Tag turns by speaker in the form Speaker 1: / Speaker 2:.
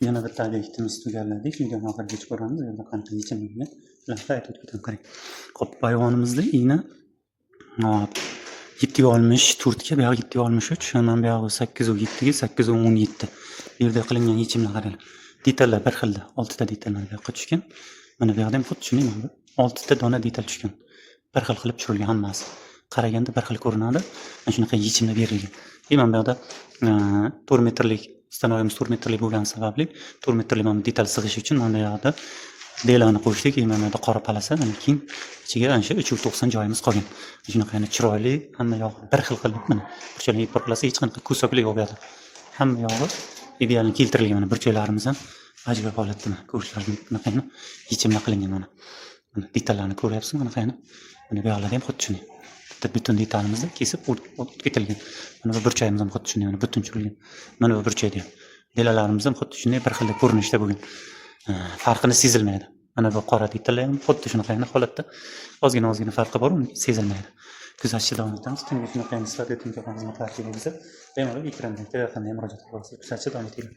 Speaker 1: Yana bitta obyektimiz tugalladik. Videoni oxirigacha ko'ramiz. Bu yerda qanaqa yechimlarni ularga aytib o'tib qarang. Hop, bayonimizda igna hop 764 ga, bu yoq 763, mana bu yoq 807 ga 817. Bu yerda qilingan yechimlar qarang. Detallar bir xilda. 6 ta detal mana bu yoqqa tushgan. Mana bu yoqda ham xuddi shunday mana 6 ta dona detal tushgan. Bir xil qilib tushirilgan hammasi. Qaraganda bir xil ko'rinadi. Mana shunaqa yechimlar berilgan. Mana bu yoqda 4 metrlik stanoyimiz 4 metrlik bo'lgani sababli 4 metrlik mana detal sig'ish uchun mana bu yoqda delani qo'shdik. Mana bu yoqda qora palasa, mana keng ichiga ana shu 390 joyimiz qolgan. Shunaqa yana chiroyli, hamma yog'i bir xil qilib mana burchaklarni ipor qilasa hech qanaqa ko'saklik yo'q bu yoqda. Hamma yog'i idealni keltirilgan. Mana burchaklarimiz ham ajoyib holatda. Ko'rishlarni bunaqangi yechimlar qilingan mana. Mana detallarni ko'ryapsizmi? Bunaqangi. Mana bu yoqlarda ham xuddi shunday. Butun detalimizni kesib o'tib ketilgan. Mana bu burchagimiz ham xuddi shunday, mana butun tushirilgan. Mana bu burchakda ham. Delalarimiz ham xuddi shunday bir xil ko'rinishda bo'lgan. Farqini sezilmaydi. Mana bu qora detallar ham xuddi shunaqa holatda. Ozgina farqi bor, uni sezilmaydi. Kuzatishda davom etamiz. Kimga shunaqa sifatli xizmatlar kerak bo'lsa, bemalol ekranda telefondan murojaat qilib kuzatishda davom eting.